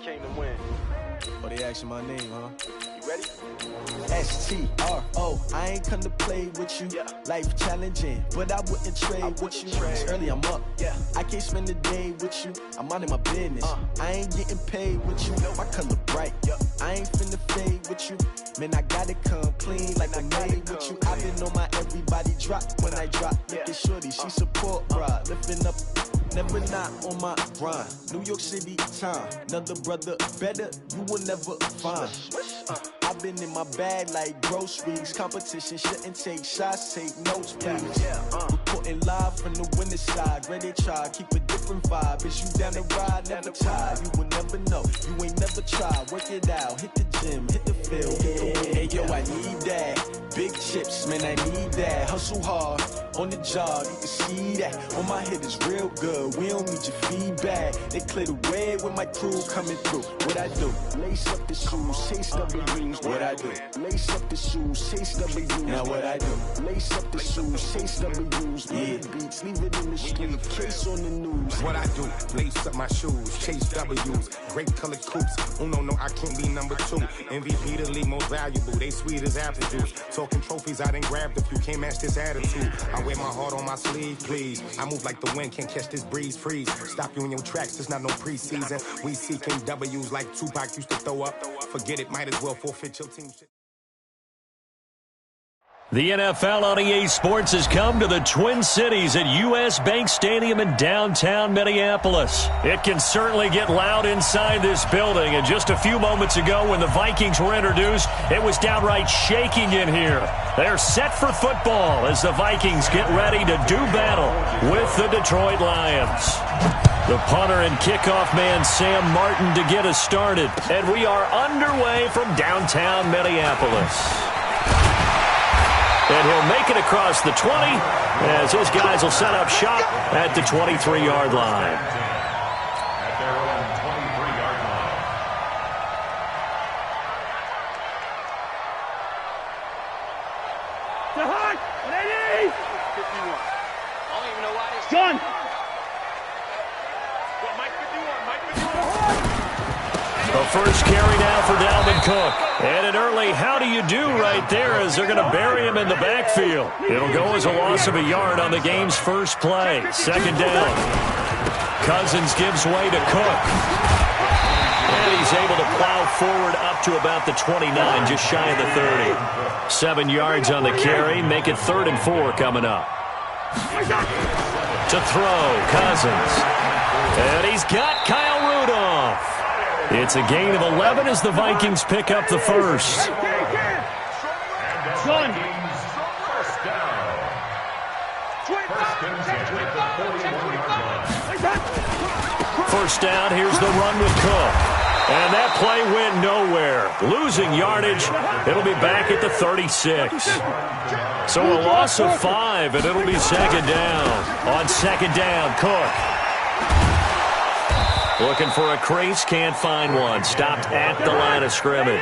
came to win. Oh, they asking my name, huh? You ready? S-T-R-O, I ain't come to play with you. Yeah. Life challenging, but I wouldn't trade with you. It's early, I'm up. Yeah. I can't spend the day with you. I'm minding my business. I ain't getting paid with you. My color bright. I ain't finna fade with you. Man, I gotta come clean like I'm made with you. I've been on my everybody drop when I drop. Look at shorty, she support, bruh. Lifting up. Never not on my grind. New York City time. Another brother better, you will never find. I've been in my bag like groceries. Competition shouldn't take shots, take notes, please. Reporting live from the winning side. Ready to try, keep a different vibe. Is you down the ride, never tired. You will never know, you ain't never tried. Work it out, hit the gym, hit the field, hit the win. Hey yo, I need that. Big chips, man, I need that. Hustle hard, on the job, you can see that. On my head is real good, we don't need your feedback. They clear the way with my crew coming through. What I do? Lace up the shoes, chase W's. What I do? Lace up the shoes, chase W's. Now what I do? Lace up the shoes, chase W's. Yeah, beats, leave it in the street, case on the news. What I do? Lace up my shoes, chase W's. Great colored coops. Oh no, I can't be number 2. MVP the league most valuable. They sweet as apple juice. Talking trophies, I done grabbed a few. Can't match this attitude. I wear my heart on my sleeve, please. I move like the wind, can't catch this breeze. Freeze. Stop you in your tracks. It's not no preseason. We seeking W's like Tupac used to throw up. Forget it, might as well forfeit your team. The NFL on EA Sports has come to the Twin Cities at U.S. Bank Stadium in downtown Minneapolis. It can certainly get loud inside this building, and just a few moments ago when the Vikings were introduced, it was downright shaking in here. They're set for football as the Vikings get ready to do battle with the Detroit Lions. The punter and kickoff man Sam Martin to get us started, and we are underway from downtown Minneapolis. And he'll make it across the 20 as his guys will set up shop at the 23-yard line. At their own 23-yard line. The hot! Ready! 51. I don't even know why this. John! Well, Mike 51, Mike 51. The first carry now for Dalvin Cook. And an early how do you do right there as they're going to bury him in the backfield. It'll go as a loss of a yard on the game's first play. Second down. Cousins gives way to Cook. And he's able to plow forward up to about the 29, just shy of the 30. 7 yards on the carry. Make it 3rd and 4 coming up. To throw, Cousins. And he's got Kyle Rudolph. It's a gain of 11 as the Vikings pick up the first. First down. First and 10 at the 41-yard line. First down, here's the run with Cook. And that play went nowhere. Losing yardage, it'll be back at the 36. So a loss of 5, and it'll be second down. On second down, Cook. Looking for a crease, can't find one. Stopped at the line of scrimmage.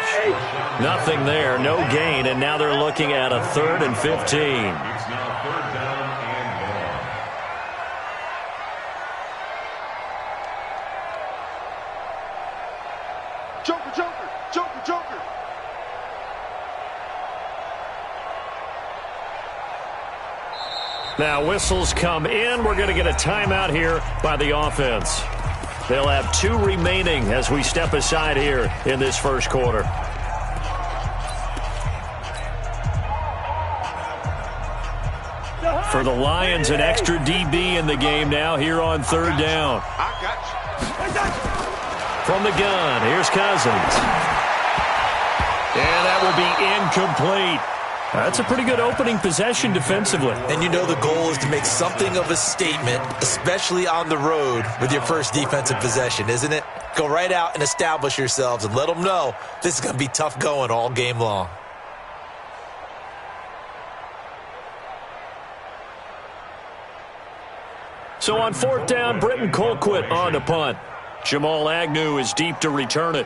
Nothing there, no gain, and now they're looking at a 3rd and 15. It's now 3rd down and 1. Joker, Joker, Joker, Joker. Now whistles come in. We're going to get a timeout here by the offense. They'll have 2 remaining as we step aside here in this first quarter. For the Lions, an extra DB in the game now here on 3rd down. I got you. From the gun, here's Cousins. And that will be incomplete. That's a pretty good opening possession defensively. And you know the goal is to make something of a statement, especially on the road with your first defensive possession, isn't it? Go right out and establish yourselves and let them know this is going to be tough going all game long. So on 4th down, Britton Colquitt on to punt. Jamal Agnew is deep to return it.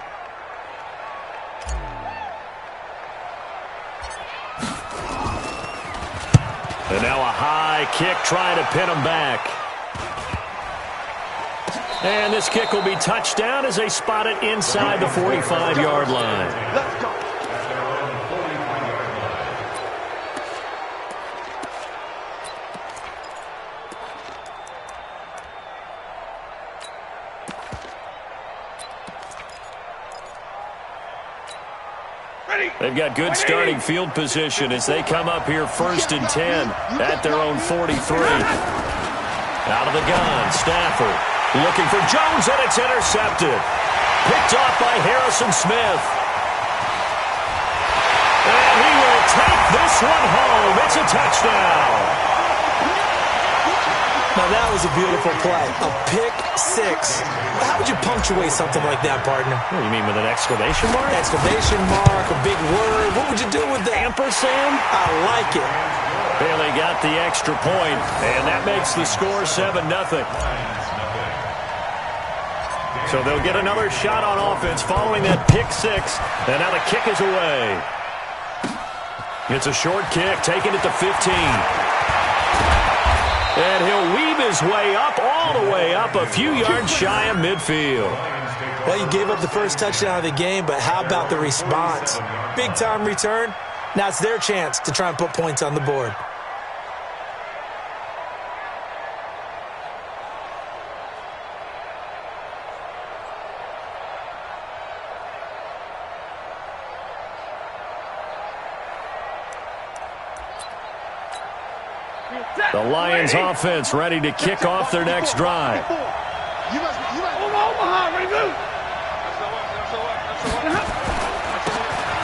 And now a high kick trying to pin him back. And this kick will be touched down as they spot it inside the 45-yard line. Let's go. They've got good starting field position as they come up here 1st and 10 at their own 43. Out of the gun, Stafford looking for Jones, and it's intercepted. Picked off by Harrison Smith. And he will take this one home. It's a touchdown. Now, that was a beautiful play. A pick six. How would you punctuate something like that, partner? What do you mean, with an exclamation mark? Exclamation mark, a big word. What would you do with that? Ampersand? I like it. Bailey got the extra point, and that makes the score 7-0. So they'll get another shot on offense following that pick six, and now the kick is away. It's a short kick, taking it to 15. And he'll weave his way up, all the way up, a few yards shy of midfield. Well, you gave up the first touchdown of the game, but how about the response? Big-time return. Now it's their chance to try and put points on the board. The Lions offense ready to kick off their next drive.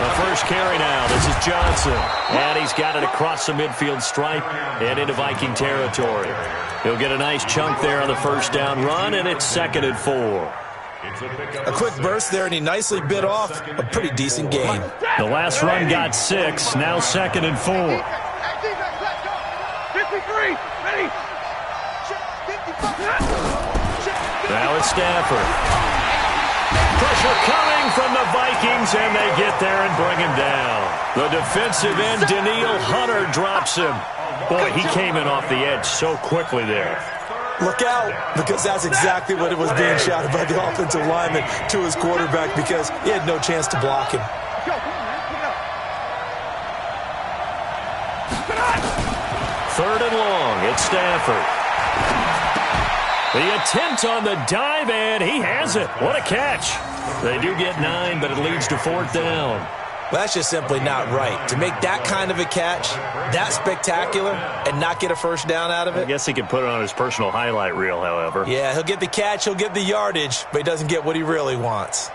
The first carry now. This is Johnson. And he's got it across the midfield stripe and into Viking territory. He'll get a nice chunk there on the first down run, and it's 2nd and 4. A quick burst there, and he nicely bit off a pretty decent game. The last run got 6. Now 2nd and 4. 53, ready. Now it's Stafford. Pressure coming from the Vikings, and they get there and bring him down. The defensive end, Daniil Hunter, drops him. Boy, he came in off the edge so quickly there. Look out, because that's exactly what it was being shouted by the offensive lineman to his quarterback, because he had no chance to block him. 3rd and long. It's Stafford. The attempt on the dive, and he has it. What a catch. They do get 9, but it leads to 4th down. Well, that's just simply not right. To make that kind of a catch, that spectacular, and not get a first down out of it. I guess he can put it on his personal highlight reel, however. Yeah, he'll get the catch, he'll get the yardage, but he doesn't get what he really wants.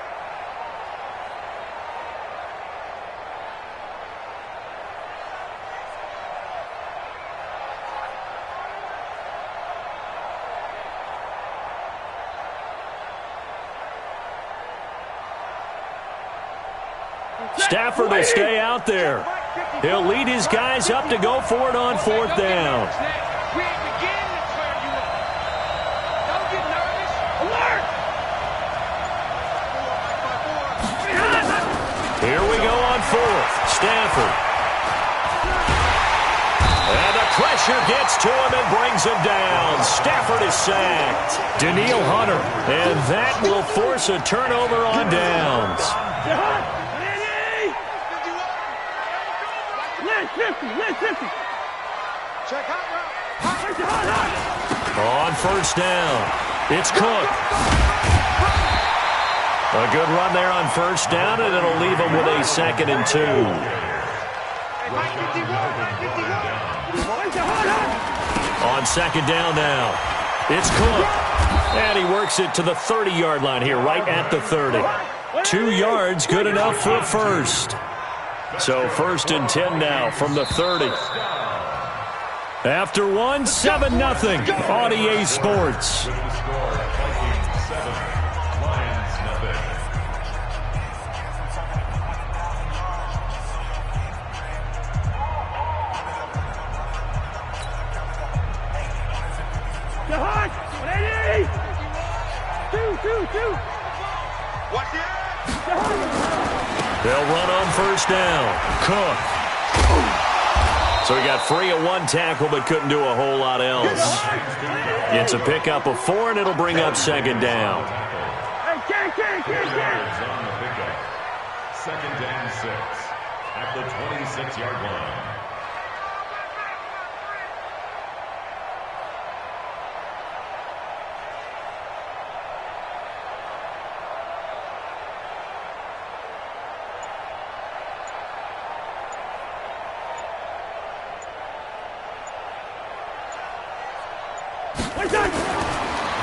Stafford will stay out there. He'll lead his guys up to go for it on 4th down. Here we go on 4th. Stafford. And the pressure gets to him and brings him down. Stafford is sacked. Daniil Hunter. And that will force a turnover on downs. 50. On 1st down, it's Cook. A good run there on 1st down, and it'll leave him with a 2nd and 2. On 2nd down now, it's Cook. And he works it to the 30-yard line here, right at the 30. 2 yards, good enough for a first. So 1st and 10 now from the 30. After 1, 7-0 on EA Sports. They'll run on 1st down. Cook. So he got free of one tackle but couldn't do a whole lot else. It's a pickup of 4, and it'll bring up second down. Second and 6 at the 26-yard line.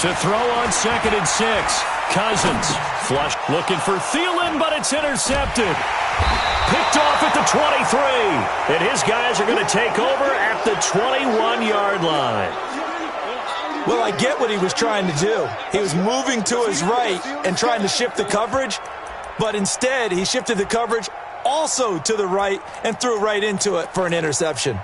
To throw on second and 6. Cousins. Flush looking for Thielen, but it's intercepted. Picked off at the 23. And his guys are going to take over at the 21-yard line. Well, I get what he was trying to do. He was moving to his right and trying to shift the coverage, but instead he shifted the coverage also to the right and threw right into it for an interception.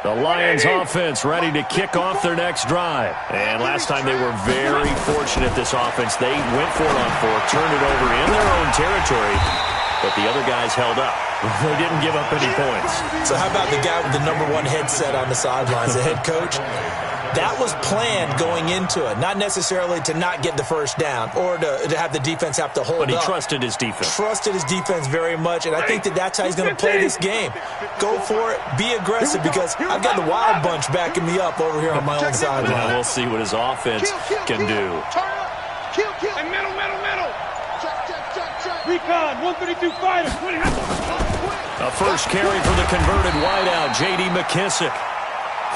The Lions offense ready to kick off their next drive. And last time they were very fortunate, this offense. They went for it on 4, turned it over in their own territory, but the other guys held up. They didn't give up any points. So how about the guy with the number 1 headset on the sidelines, the head coach? That was planned going into it, not necessarily to not get the first down or to have the defense have to hold up. But he trusted his defense. Trusted his defense very much, and I think that's how he's going to play this game. Go for it, be aggressive, because I've got the wild bunch backing me up over here on my own sideline. Well, we'll see what his offense can do. And middle. Recon, 132 fighter. A first carry for the converted wideout, J.D. McKissick.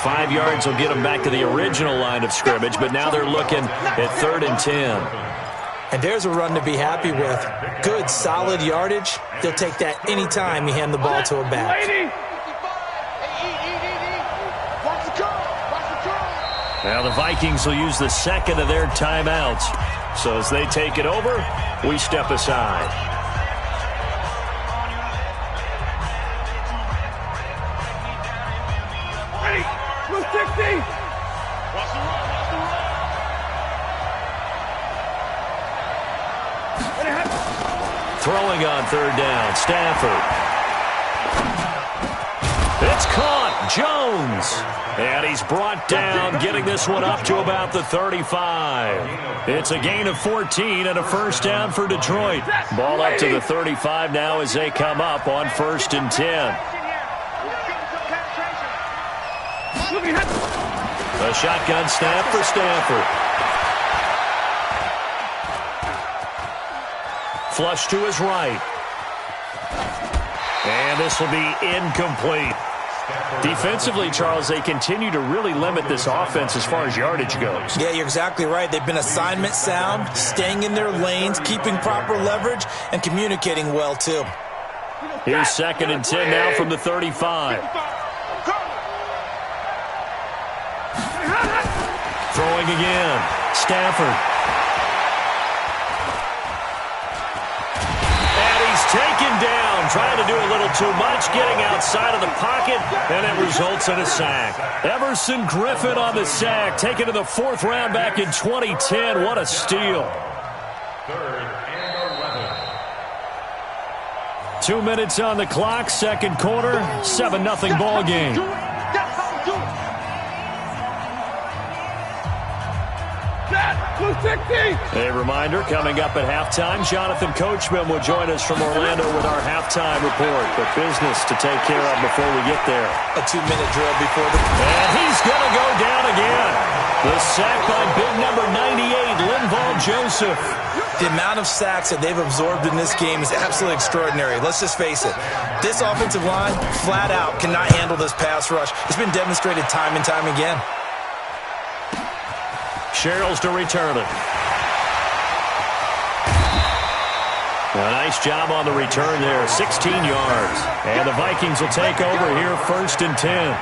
5 yards will get them back to the original line of scrimmage, but now they're looking at 3rd and 10. And there's a run to be happy with. Good, solid yardage. They'll take that any time you hand the ball to a back. Now the Vikings will use the second of their timeouts. So as they take it over, we step aside. Throwing on 3rd down, Stafford. It's caught, Jones. And he's brought down, getting this one up to about the 35. It's a gain of 14 and a first down for Detroit. Ball up to the 35 now as they come up on 1st and 10. A shotgun snap for Stafford. Flush to his right. And this will be incomplete. Defensively, Charles, they continue to really limit this offense as far as yardage goes. Yeah, you're exactly right. They've been assignment sound, staying in their lanes, keeping proper leverage, and communicating well, too. Here's 2nd and 10 now from the 35. Throwing again. Stafford. Taken down, trying to do a little too much, getting outside of the pocket, and it results in a sack. Everson Griffin on the sack, taken to the 4th round back in 2010. What a steal. 3rd and 11. 2 minutes on the clock, 2nd quarter, 7-0 ball game. A reminder, coming up at halftime, Jonathan Coachman will join us from Orlando with our halftime report. But business to take care of before we get there. A 2-minute drill before the... And he's going to go down again. The sack by big number 98, Linval Joseph. The amount of sacks that they've absorbed in this game is absolutely extraordinary. Let's just face it. This offensive line, flat out, cannot handle this pass rush. It's been demonstrated time and time again. Sherrills to return it. A nice job on the return there, 16 yards. And the Vikings will take over here, 1st and 10.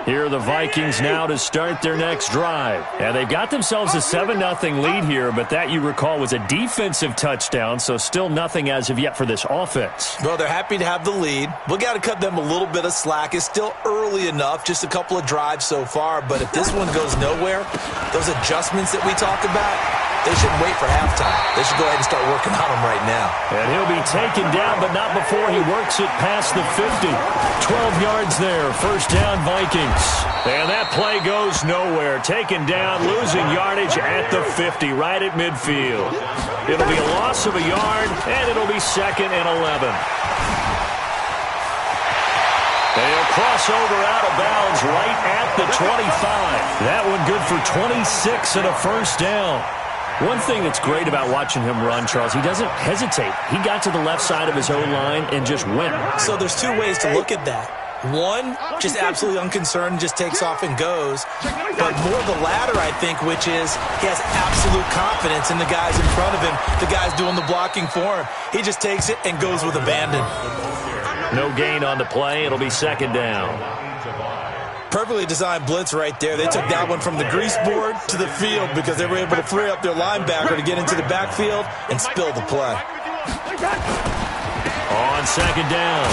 Here are the Vikings now to start their next drive. And they've got themselves a 7-0 lead here, but that, you recall, was a defensive touchdown, so still nothing as of yet for this offense. Well, they're happy to have the lead. We got to cut them a little bit of slack. It's still early enough, just a couple of drives so far, but if this one goes nowhere, those adjustments that we talked about, they shouldn't wait for halftime. They should go ahead and start working on them right now. And he'll be taken down, but not before he works it past the 50. 12 yards there, first down Vikings. And that play goes nowhere. Taken down, losing yardage at the 50, right at midfield. It'll be a loss of a yard, and it'll be 2nd and 11. They'll cross over out of bounds right at the 25. That one good for 26 and a first down. One thing that's great about watching him run, Charles, he doesn't hesitate. He got to the left side of his own line and just went. So there's two ways to look at that. One, just absolutely unconcerned, just takes off and goes. But more the latter, I think, which is he has absolute confidence in the guys in front of him, the guys doing the blocking for him. He just takes it and goes with abandon. No gain on the play. It'll be 2nd down. Perfectly designed blitz right there. They took that one from the grease board to the field because they were able to free up their linebacker to get into the backfield and spill the play. On 2nd down,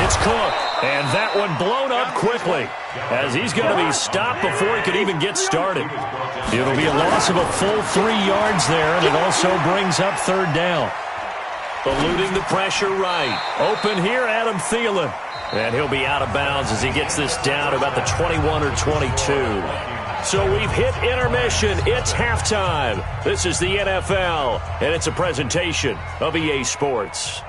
it's Cook. And that one blown up quickly as he's going to be stopped before he could even get started. It'll be a loss of a full 3 yards there, and it also brings up 3rd down. Eluding the pressure right. Open here, Adam Thielen. And he'll be out of bounds as he gets this down to about the 21 or 22. So we've hit intermission. It's halftime. This is the NFL, and it's a presentation of EA Sports.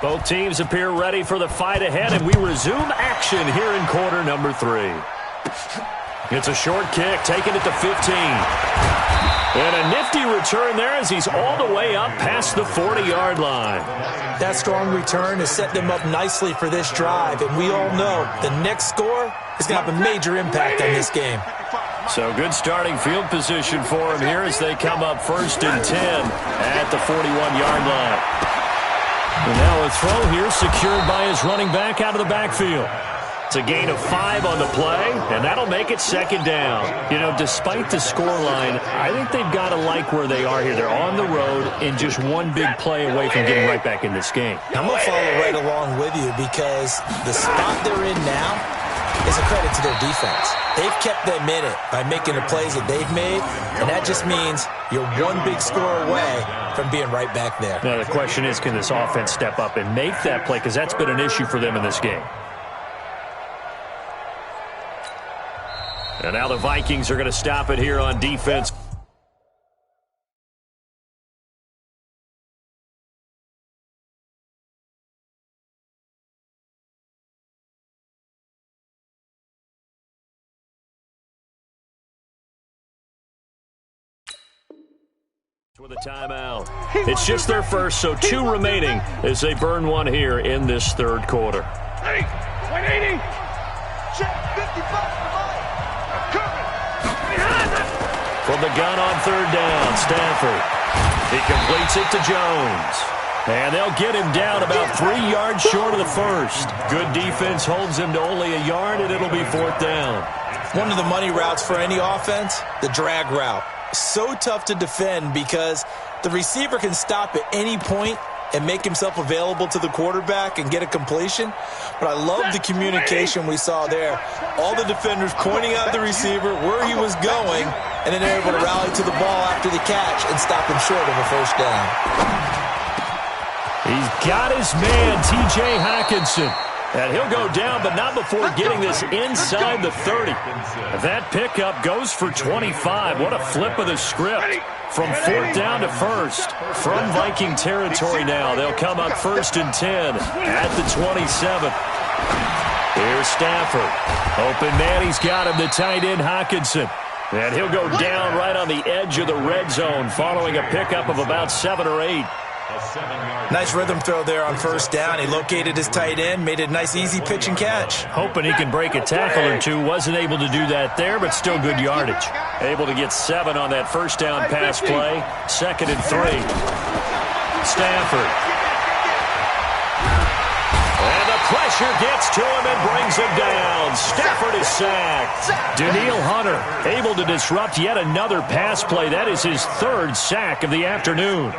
Both teams appear ready for the fight ahead, and we resume action here in quarter number 3. It's a short kick, taking it to 15. And a nifty return there as he's all the way up past the 40-yard line. That strong return has set them up nicely for this drive, and we all know the next score is going to have a major impact on this game. So good starting field position for him here as they come up 1st and 10 at the 41-yard line. And now a throw here secured by his running back out of the backfield. It's a gain of 5 on the play, and that'll make it 2nd down. You know, despite the scoreline, I think they've got to like where they are here. They're on the road and just one big play away from getting right back in this game. I'm going to follow right along with you because the spot they're in now is a credit to their defense. They've kept them in it by making the plays that they've made, and that just means you're one big score away from being right back there. Now, the question is, can this offense step up and make that play? Because that's been an issue for them in this game. And now the Vikings are going to stop it here on defense. With a timeout. It's just their first, so 2 remaining as they burn one here in this 3rd quarter. 180. Check 55. From the gun on 3rd down, Stafford. He completes it to Jones. And they'll get him down about 3 yards short of the first. Good defense holds him to only a yard, and it'll be 4th down. One of the money routes for any offense, the drag route. So tough to defend because the receiver can stop at any point and make himself available to the quarterback and get a completion. But I love the communication we saw there. All the defenders pointing out the receiver, where he was going, and then they're able to rally to the ball after the catch and stop him short of a 1st down. He's got his man, T.J. Hockenson. And he'll go down, but not before getting this inside the 30. That pickup goes for 25. What a flip of the script. From 4th down to 1st. From Viking territory now. They'll come up 1st and 10 at the 27. Here's Stafford. Open man, he's got him, the tight end Hockenson. And he'll go down right on the edge of the red zone following a pickup of about 7 or 8. Nice rhythm throw there on first down. He located his tight end, made it a nice easy pitch and catch. Hoping he can break a tackle or two. Wasn't able to do that there, but still good yardage. Able to get 7 on that first down pass play. 2nd and 3. Stafford. And the pressure gets to him and brings him down. Stafford is sacked. Danielle Hunter able to disrupt yet another pass play. That is his 3rd sack of the afternoon.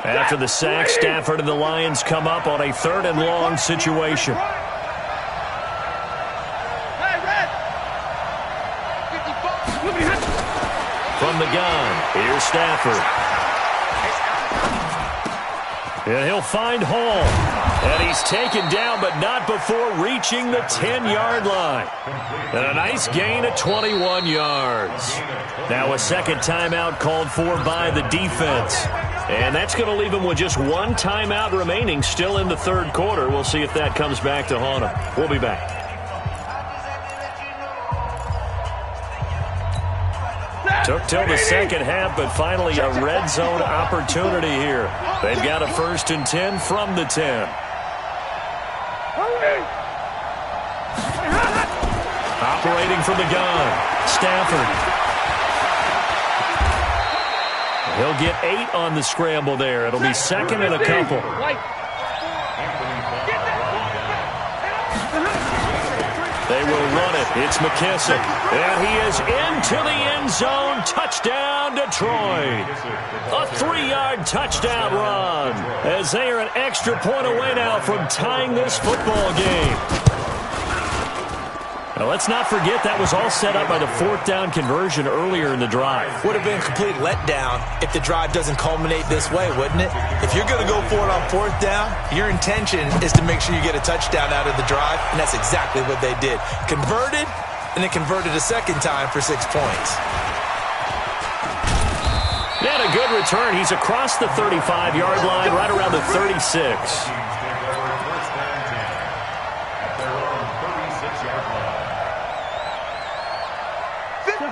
After the sack, Stafford and the Lions come up on a 3rd and long situation. From the gun, here's Stafford. And he'll find Hall. And he's taken down, but not before reaching the 10-yard line. And a nice gain of 21 yards. Now a second timeout called for by the defense. And that's going to leave him with just 1 timeout remaining still in the 3rd quarter. We'll see if that comes back to haunt him. We'll be back. Took till the second half, but finally a red zone opportunity here. They've got a 1st and 10 from the 10. Operating from the gun, Stafford. He'll get 8 on the scramble there. It'll be 2nd and a couple. They will run it. It's McKissick. And he is into the end zone. Touchdown, Detroit. A 3-yard touchdown run. As they are an extra point away now from tying this football game. Now, let's not forget that was all set up by the 4th down conversion earlier in the drive. Would have been a complete letdown if the drive doesn't culminate this way, wouldn't it? If you're going to go for it on 4th down, your intention is to make sure you get a touchdown out of the drive, and that's exactly what they did. Converted, and then converted a second time for 6 points. And a good return. He's across the 35-yard line, right around the 36.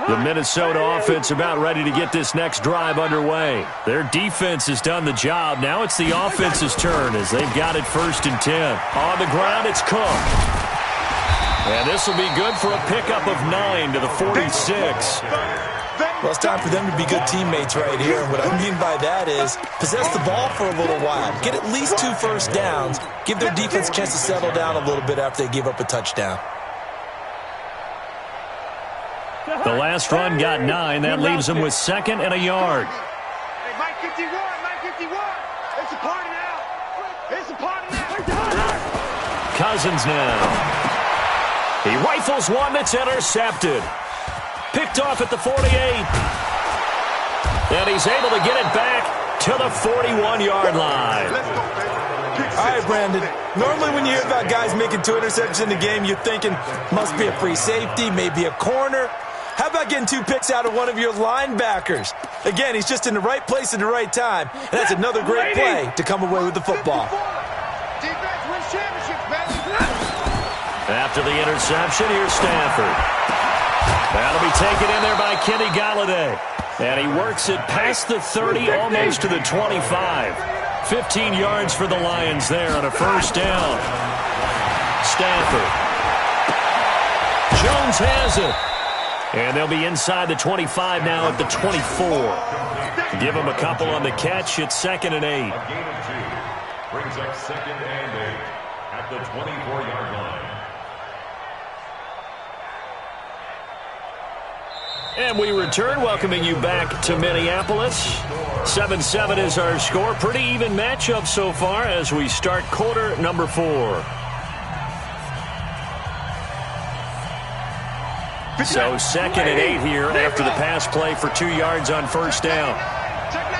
The Minnesota offense about ready to get this next drive underway. Their defense has done the job. Now it's the offense's turn as they've got it 1st and 10. On the ground, it's Cook. And this will be good for a pickup of 9 to the 46. Well, it's time for them to be good teammates right here. And what I mean by that is possess the ball for a little while. Get at least 2 first downs. Give their defense a chance to settle down a little bit after they give up a touchdown. The last run got 9. That leaves him with 2nd and a yard. Hey, Mike 51, Mike 51. It's a party now. It's a party now. Cousins now. He rifles one that's intercepted. Picked off at the 48. And he's able to get it back to the 41-yard line. All right, Brandon. Normally when you hear about guys making 2 interceptions in the game, you're thinking must be a free safety, maybe a corner. How about getting 2 picks out of one of your linebackers? Again, he's just in the right place at the right time. And that's another great play to come away with the football. Defense wins championships, baby. After the interception, here's Stafford. That'll be taken in there by Kenny Galladay. And he works it past the 30, almost to the 25. 15 yards for the Lions there on a 1st down. Stafford. Jones has it. And they'll be inside the 25 now at the 24. Give him a couple on the catch. It's 2nd and 8. A gain of 2. Brings up 2nd and 8 at the 24-yard line. And we return, welcoming you back to Minneapolis. 7-7 is our score. Pretty even matchup so far as we start quarter number 4. So 2nd and 8 here after the pass play for 2 yards on 1st down. Check 99.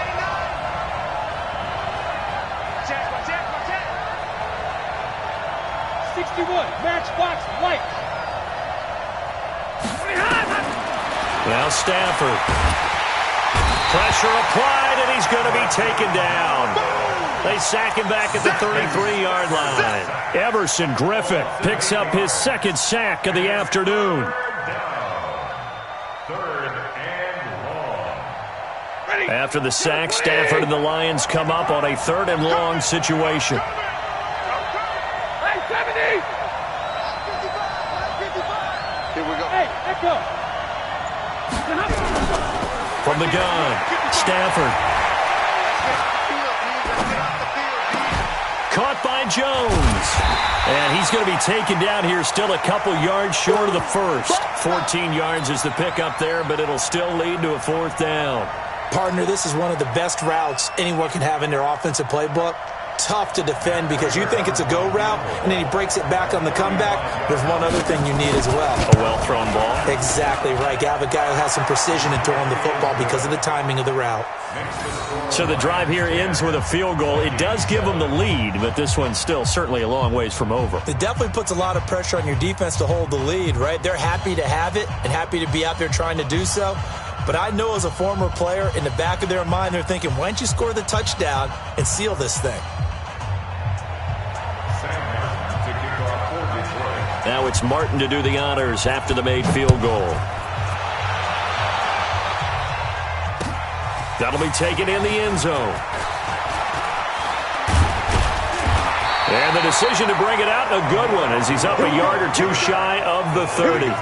Check. 61. Matchbox white. Now Stafford. Pressure applied, and he's going to be taken down. They sack him back at the 33-yard line. Everson Griffin picks up his second sack of the afternoon. After the sack, Stafford and the Lions come up on a 3rd and long situation. Hey, 70! Here we go. Hey, let's go. From the gun, Stafford. Caught by Jones. And he's going to be taken down here, still a couple yards short of the first. 14 yards is the pickup there, but it'll still lead to a 4th down. Partner, this is one of the best routes anyone can have in their offensive playbook. Tough to defend because you think it's a go route, and then he breaks it back on the comeback. There's one other thing you need as well. A well-thrown ball. Exactly right. You have a guy who has some precision in throwing the football because of the timing of the route. So the drive here ends with a field goal. It does give them the lead, but this one's still certainly a long ways from over. It definitely puts a lot of pressure on your defense to hold the lead, right? They're happy to have it and happy to be out there trying to do so. But I know as a former player, in the back of their mind, they're thinking, why don't you score the touchdown and seal this thing? Now it's Martin to do the honors after the made field goal. That'll be taken in the end zone. And the decision to bring it out, a good one, as he's up a yard or two shy of the 30.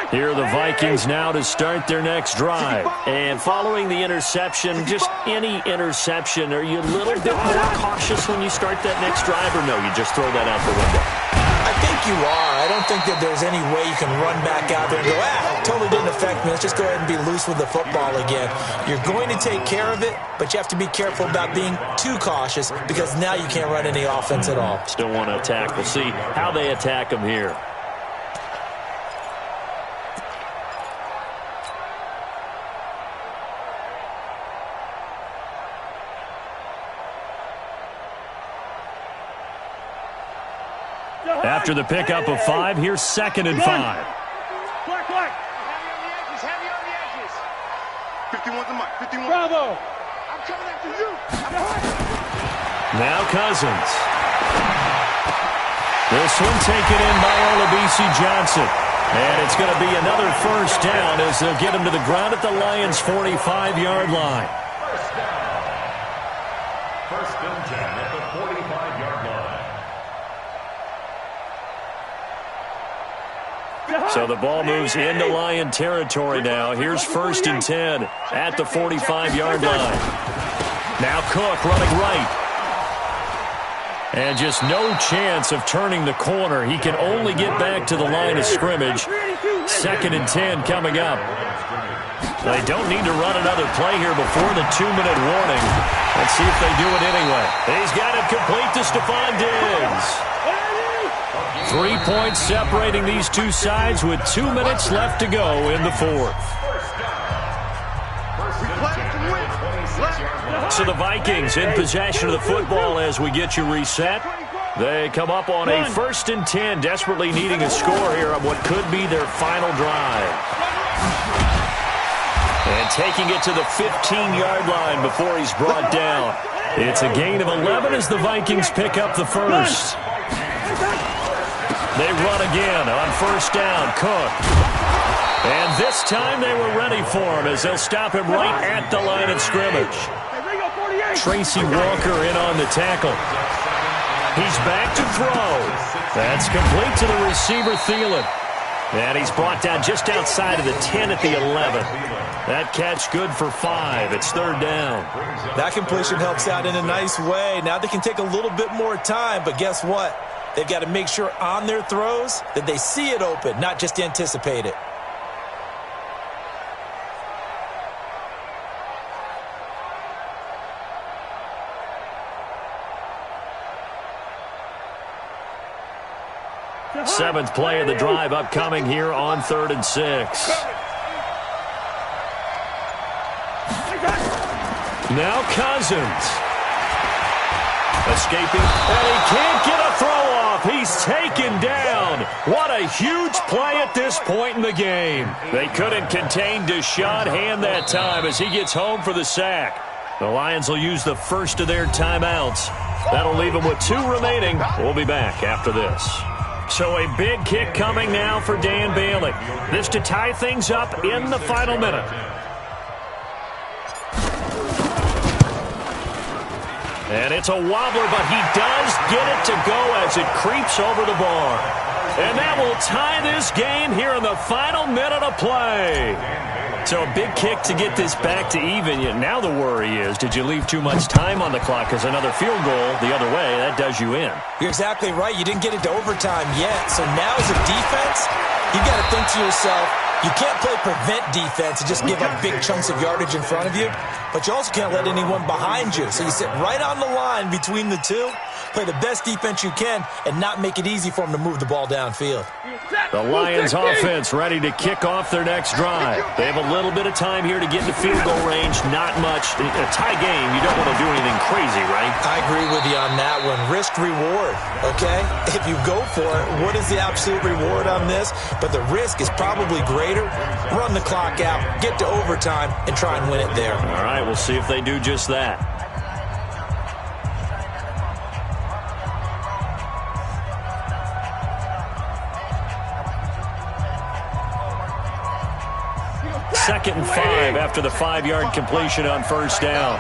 Here are the Vikings now to start their next drive. And following the interception, just any interception, are you a little bit more cautious when you start that next drive, or no, you just throw that out the window? I think you are. I don't think that there's any way you can run back out there and go, totally didn't affect me. Let's just go ahead and be loose with the football again. You're going to take care of it, but you have to be careful about being too cautious because now you can't run any offense at all. Still want to attack. We'll see how they attack them here. After the pickup of 5, here's 2nd and 5. Black. Heavy on the edges. 51's the mark. 51. Bravo. I'm coming after you. Now Cousins. This one taken in by Olabisi Johnson. And it's going to be another 1st down as they'll get him to the ground at the Lions' 45-yard line. First and 10 at the 45-yard line. So the ball moves into Lion territory now. Here's 1st and 10 at the 45-yard line. Now Cook running right. And just no chance of turning the corner. He can only get back to the line of scrimmage. 2nd and 10 coming up. They don't need to run another play here before the 2-minute warning. Let's see if they do it anyway. He's got it complete to Stephon Diggs. 3 points separating these two sides with 2 minutes left to go in the 4th. So the Vikings in possession of the football as we get you reset. They come up on a 1st and 10, desperately needing a score here on what could be their final drive. And taking it to the 15-yard line before he's brought down. It's a gain of 11 as the Vikings pick up the first. They run again on 1st down, Cook. And this time they were ready for him as they'll stop him right at the line of scrimmage. Tracy Walker in on the tackle. He's back to throw. That's complete to the receiver, Thielen. And he's brought down just outside of the 10 at the 11. That catch good for 5. It's 3rd down. That completion helps out in a nice way. Now they can take a little bit more time, but guess what? They've got to make sure on their throws that they see it open, not just anticipate it. Seventh play of the drive upcoming here on 3rd and 6. Now Cousins. Escaping, and he can't get a throw off. He's taken down. What a huge play at this point in the game. They couldn't contain Deshaun Hand that time as he gets home for the sack. The Lions will use the first of their timeouts. That'll leave them with 2 remaining. We'll be back after this. So a big kick coming now for Dan Bailey. This to tie things up in the final minute. And it's a wobbler, but he does get it to go as it creeps over the bar. And that will tie this game here in the final minute of play. So a big kick to get this back to even. Now the worry is, did you leave too much time on the clock? Because another field goal the other way, that does you in. You're exactly right. You didn't get into overtime yet. So now as a defense, you got to think to yourself, you can't play prevent defense and just give up big chunks of yardage in front of you, but you also can't let anyone behind you. So you sit right on the line between the two, play the best defense you can, and not make it easy for them to move the ball downfield. The Lions offense ready to kick off their next drive. They have a little bit of time here to get into field goal range. Not much. A tie game, you don't want to do anything crazy, right? I agree with you on that one. Risk reward, okay? If you go for it, what is the absolute reward on this? But the risk is probably greater. Run the clock out, get to overtime, and try and win it there. All right, we'll see if they do just that. Second and 5 after the 5-yard completion on first down.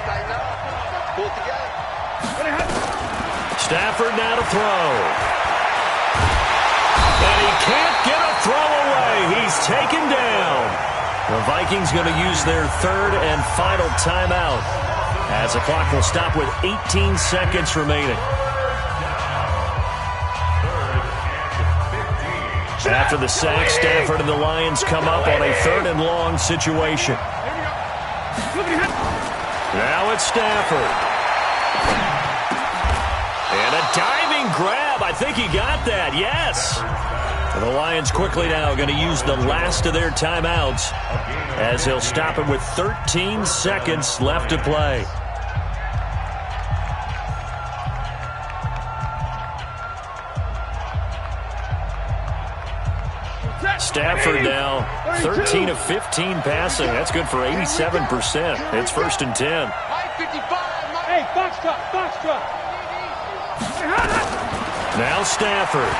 Stafford now to throw. And he can't get a throw away. He's taken down. The Vikings going to use their 3rd and final timeout as the clock will stop with 18 seconds remaining. After the sack, Stafford and the Lions come up on a 3rd and long situation. Now it's Stafford. And a diving grab. I think he got that. Yes. And the Lions quickly now going to use the last of their timeouts as they'll stop it with 13 seconds left to play. Stafford now 13 of 15 passing. That's good for 87%. It's 1st and 10. Hey, box truck. Now Stafford.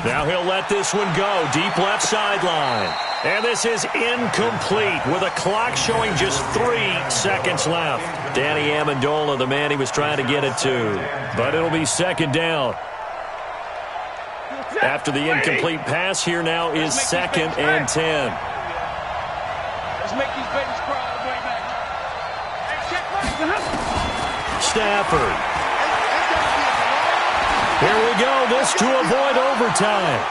Now he'll let this one go. Deep left sideline. And this is incomplete with a clock showing just 3 seconds left. Danny Amendola, the man he was trying to get it to. But it'll be 2nd down. After the incomplete pass, here now is 2nd and 10. Let's make these babies cry all the way back. Stafford. Here we go. This to avoid overtime.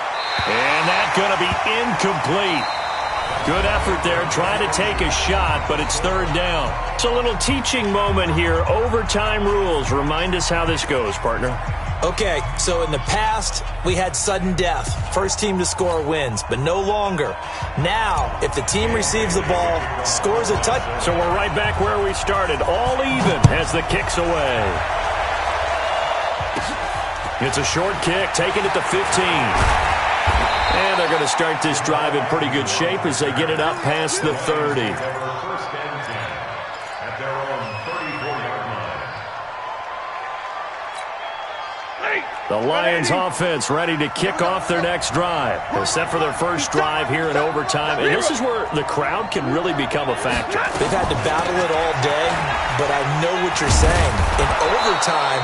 And that's going to be incomplete. Good effort there, trying to take a shot, but it's 3rd down. It's a little teaching moment here. Overtime rules. Remind us how this goes, partner. Okay, so in the past, we had sudden death. First team to score wins, but no longer. Now, if the team receives the ball, scores a touch. So we're right back where we started. All even as the kick's away. It's a short kick, taking it to 15. And they're going to start this drive in pretty good shape as they get it up past the 30. At their own 34-yard line. The Lions offense ready to kick off their next drive. They're set for their first drive here in overtime. And this is where the crowd can really become a factor. They've had to battle it all day, but I know what you're saying. In overtime,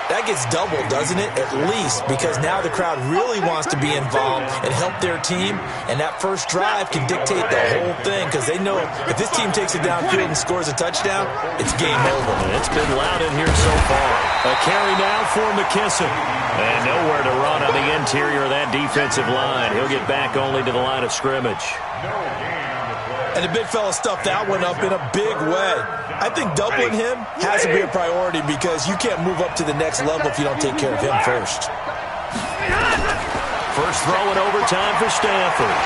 that gets doubled, doesn't it? At least, because now the crowd really wants to be involved and help their team, and that first drive can dictate the whole thing because they know if this team takes it downfield and scores a touchdown, it's game over. And it's been loud in here so far. A carry now for McKissick. And nowhere to run on the interior of that defensive line. He'll get back only to the line of scrimmage. And the big fella stuffed that one up in a big way. I think doubling him has to be a priority because you can't move up to the next level if you don't take care of him first. First throw in overtime for Stafford.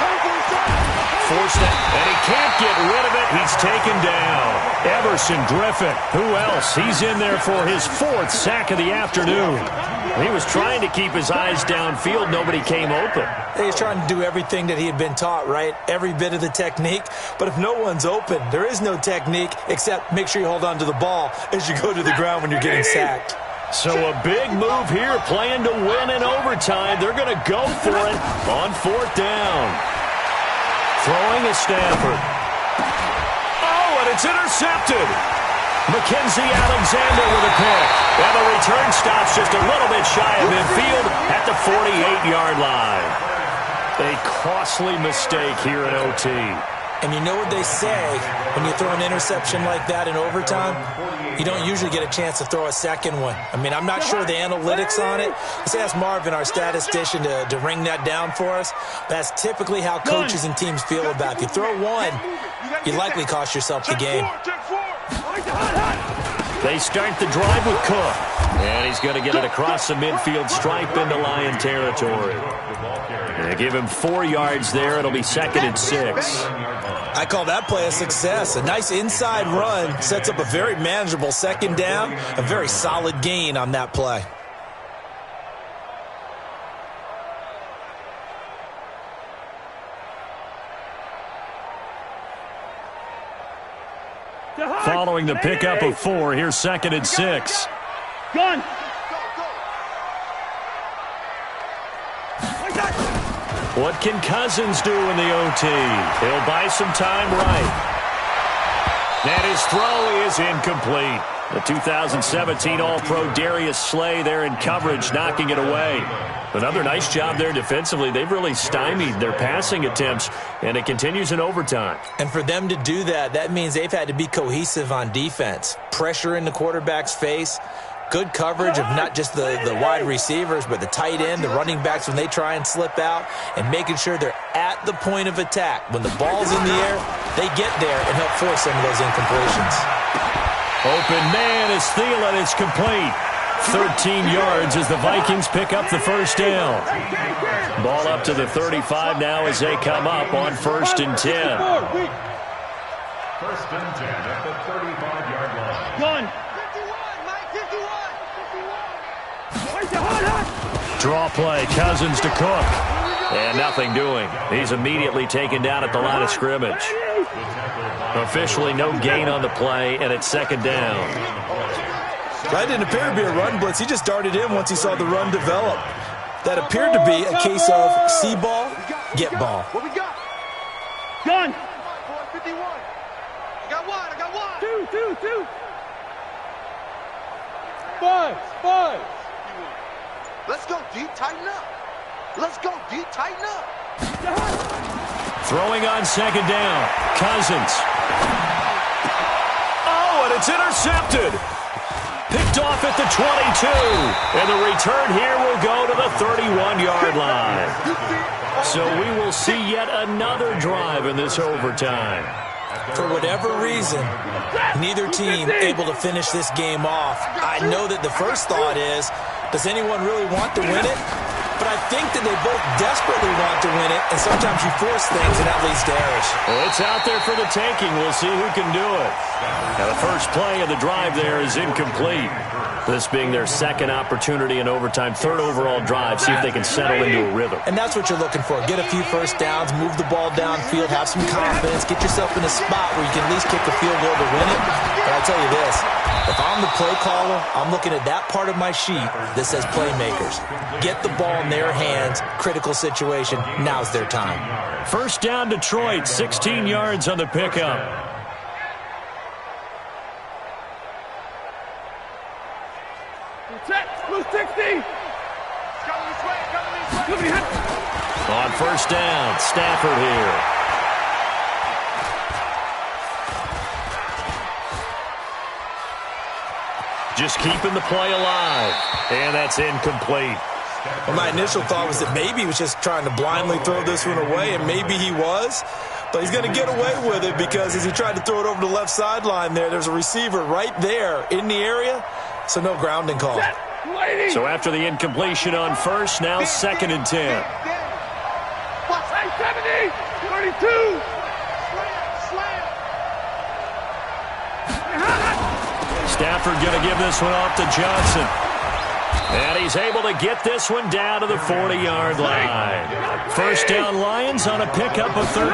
force that, and he can't get rid of it. He's taken down. Everson Griffin, who else? He's in there for his 4th sack of the afternoon. He was trying to keep his eyes downfield. Nobody came open. He's trying to do everything that he had been taught, right? Every bit of the technique. But if no one's open, there is no technique except make sure you hold on to the ball as you go to the ground when you're getting sacked. So a big move here, playing to win in overtime. They're going to go for it on 4th down. Throwing is Stafford. Oh, and it's intercepted. Mackenzie Alexander with a pick. And the return stops just a little bit shy of midfield at the 48-yard line. A costly mistake here in OT. And you know what they say, when you throw an interception like that in overtime, you don't usually get a chance to throw a second one. I mean, I'm not sure the analytics on it. Let's ask Marvin, our statistician, to ring that down for us. That's typically how coaches and teams feel about it. If you throw one, you likely cost yourself the game. They start the drive with Cook. And he's going to get it across the midfield stripe into Lion territory. They give him 4 yards there. It'll be 2nd and 6. I call that play a success. A nice inside run sets up a very manageable 2nd down. A very solid gain on that play. Following the pickup of 4, here's 2nd and 6. Gun. What can Cousins do in the OT? He'll buy some time right. And his throw is incomplete. The 2017 All-Pro Darius Slay there in coverage, knocking it away. Another nice job there defensively. They've really stymied their passing attempts, and it continues in overtime. And for them to do that, that means they've had to be cohesive on defense. Pressure in the quarterback's face. Good coverage of not just the wide receivers, but the tight end, the running backs when they try and slip out, and making sure they're at the point of attack. When the ball's in the air, they get there and help force some of those incompletions. Open man is Thielen. It's complete. 13 yards as the Vikings pick up the 1st down. Ball up to the 35 now as they come up on 1st and 10. 1st and 10 at the 35-yard line. Gun. Draw play, Cousins to Cook. And nothing doing. He's immediately taken down at the line of scrimmage. Officially no gain on the play, and it's 2nd down. That didn't appear to be a run blitz. He just darted in once he saw the run develop. That appeared to be a case of see ball, get ball. What we got? Gun. 51. I got one. Two. 5. Let's go deep, tighten up. Throwing on 2nd down. Cousins. Oh, and it's intercepted. Picked off at the 22. And the return here will go to the 31-yard line. So we will see yet another drive in this overtime. For whatever reason, neither team able to finish this game off. I know that the first thought is, does anyone really want to win it? But I think that they both desperately want to win it, and sometimes you force things, and that leads to errors. Well, it's out there for the taking. We'll see who can do it. Now, the first play of the drive there is incomplete. This being their 2nd opportunity in overtime, 3rd overall drive, see if they can settle into a rhythm. And that's what you're looking for. Get a few 1st downs, move the ball downfield, have some confidence, get yourself in a spot where you can at least kick a field goal to win it. But I'll tell you this, if I'm the play caller, I'm looking at that part of my sheet that says playmakers. Get the ball in their hands, critical situation, now's their time. 1st down Detroit, 16 yards on the pickup. Blue 60. On 1st down, Stafford here. Just keeping the play alive. And that's incomplete. Well, my initial thought was that maybe he was just trying to blindly throw this one away, and maybe he was. But he's going to get away with it because as he tried to throw it over the left sideline there's a receiver right there in the area, so no grounding call. So after the incompletion on 1st, now 2nd and 10. 70, 32, Stafford going to give this one off to Johnson. And he's able to get this one down to the 40-yard line. First down Lions on a pickup of 13.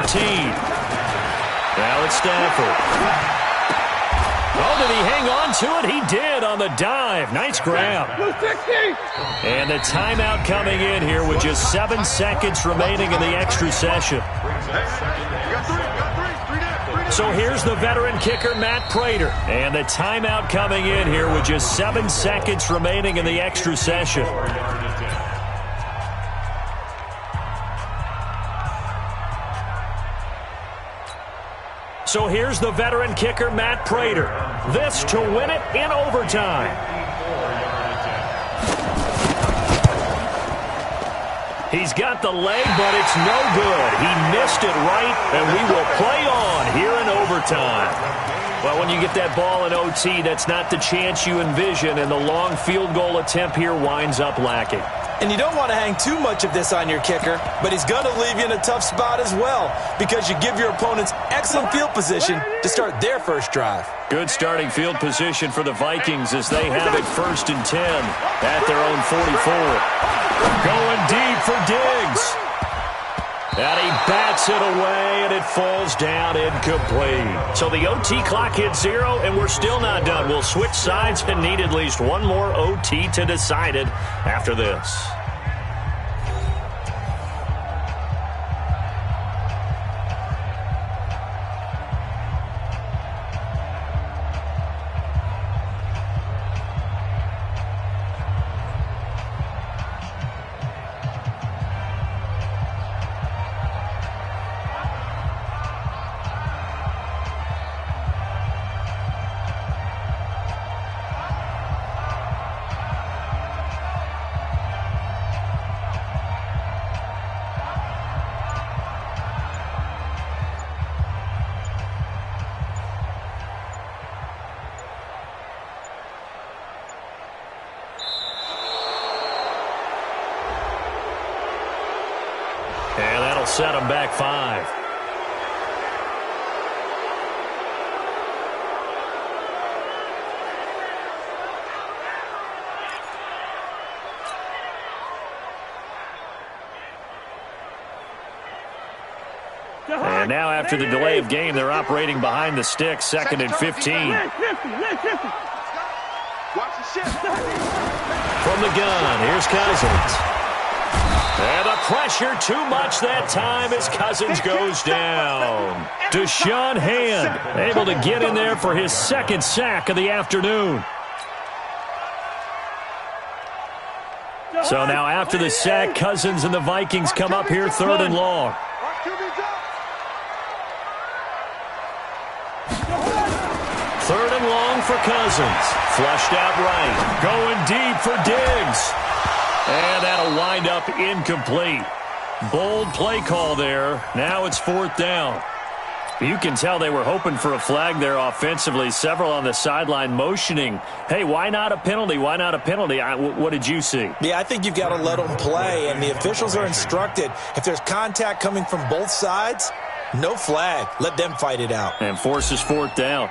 Now it's Stafford. Oh, did he hang on to it? He did on the dive. Nice grab. And the timeout coming in here with just 7 seconds remaining in the extra session. So here's the veteran kicker, Matt Prater. And the timeout coming in here with just 7 seconds remaining in the extra session. So here's the veteran kicker, Matt Prater. This to win it in overtime. He's got the leg, but it's no good. He missed it right, and we will play on here in overtime. Well, when you get that ball in OT, that's not the chance you envision, and the long field goal attempt here winds up lacking. And you don't want to hang too much of this on your kicker, but he's going to leave you in a tough spot as well because you give your opponents excellent field position to start their first drive. Good starting field position for the Vikings as they have it 1st and 10 at their own 44. Going deep for Diggs. And he bats it away, and it falls down incomplete. So the OT clock hits 0, and we're still not done. We'll switch sides and need at least one more OT to decide it after this. And that'll set them back 5. And now after the delay of game, they're operating behind the sticks, 2nd and 15. From the gun, here's Cousins. And the pressure too much that time as Cousins goes down. Deshaun Hand able to get in there for his 2nd sack of the afternoon. So now after the sack, Cousins and the Vikings come up here 3rd and long. 3rd and long for Cousins. Flushed out right. Going deep for Diggs. And that'll wind up incomplete. Bold play call there. Now it's 4th down. You can tell they were hoping for a flag there offensively. Several on the sideline motioning, hey, why not a penalty? Why not a penalty? What did you see? Yeah, I think you've got to let them play, and the officials are instructed. If there's contact coming from both sides, no flag. Let them fight it out. And forces 4th down.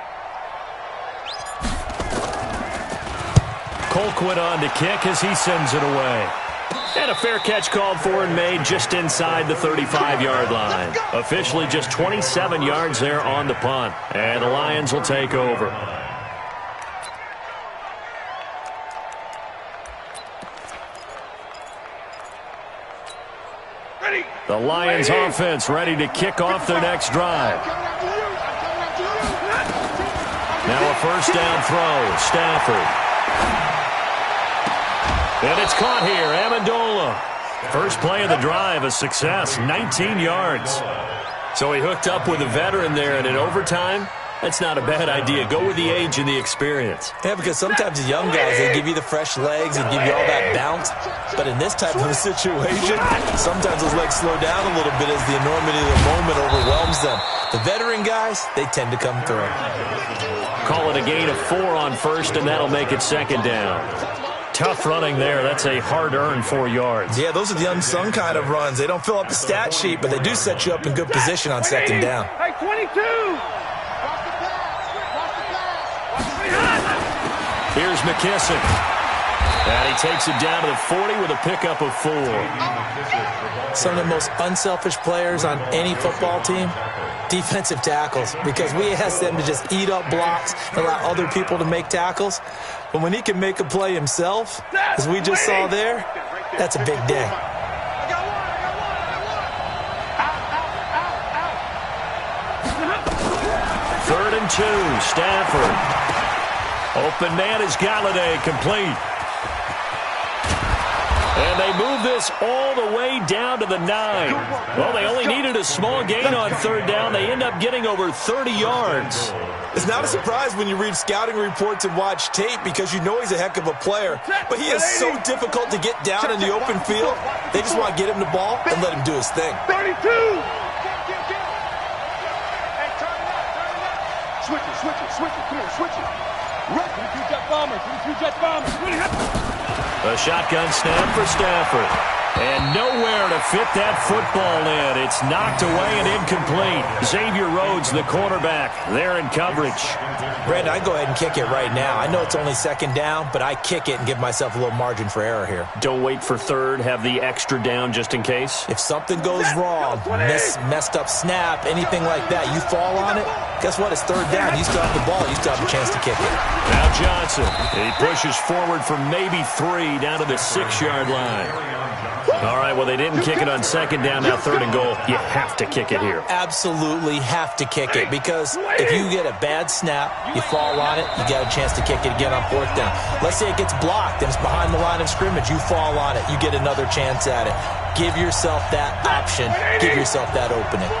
Colquitt on to kick as he sends it away. And a fair catch called for and made just inside the 35-yard line. Officially just 27 yards there on the punt. And the Lions will take over. The Lions offense ready to kick off their next drive. Now a 1st down throw. Stafford. And it's caught here, Amendola. First play of the drive, a success, 19 yards. So he hooked up with a veteran there, and in overtime, that's not a bad idea. Go with the age and the experience. Yeah, because sometimes the young guys, they give you the fresh legs and give you all that bounce. But in this type of a situation, sometimes those legs slow down a little bit as the enormity of the moment overwhelms them. The veteran guys, they tend to come through. Call it a gain of 4 on 1st, and that'll make it 2nd down. Tough running there. That's a hard-earned 4 yards. Yeah, those are the unsung kind of runs. They don't fill up the stat sheet, but they do set you up in good position on 2nd down. Hey, 22! Here's McKissick. And he takes it down to the 40 with a pickup of 4. Some of the most unselfish players on any football team, defensive tackles, because we ask them to just eat up blocks and allow other people to make tackles. But when he can make a play himself, as we just saw there, that's a big day. Third and 2, Stafford. Open man is Galladay, complete. And they move this all the way down to the 9. Well, they only needed a small gain on third down. They end up getting over 30 yards. It's not a surprise when you read scouting reports and watch tape because you know he's a heck of a player. But he is so difficult to get down in the open field. They just want to get him the ball and let him do his thing. 32! Switch it. Come on, switch it. Right. 22 jet bombers. A shotgun snap for Stafford. And nowhere to fit that football in. It's knocked away and incomplete. Xavier Rhodes, the quarterback, there in coverage. Brandon, I go ahead and kick it right now. I know it's only second down, but I kick it and give myself a little margin for error here. Don't wait for third. Have the extra down just in case. If something goes wrong, messed up snap, anything like that, you fall on it, guess what? It's third down. You still have the ball. You still have a chance to kick it. Now Johnson. He pushes forward for maybe 3 down to the 6-yard line. All right, well, they didn't kick it on second down, now third and goal. You have to kick it here. Absolutely have to kick it because if you get a bad snap, you fall on it, you got a chance to kick it again on fourth down. Let's say it gets blocked and it's behind the line of scrimmage. You fall on it, you get another chance at it. Give yourself that option. Give yourself that opening.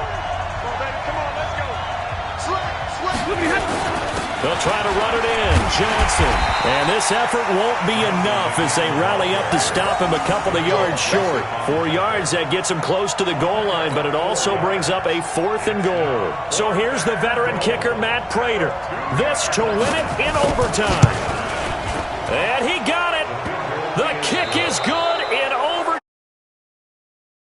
They'll try to run it in. Johnson. And this effort won't be enough as they rally up to stop him a couple of yards short. 4 yards, that gets him close to the goal line, but it also brings up a 4th and goal. So here's the veteran kicker, Matt Prater. This to win it in overtime. And he got it.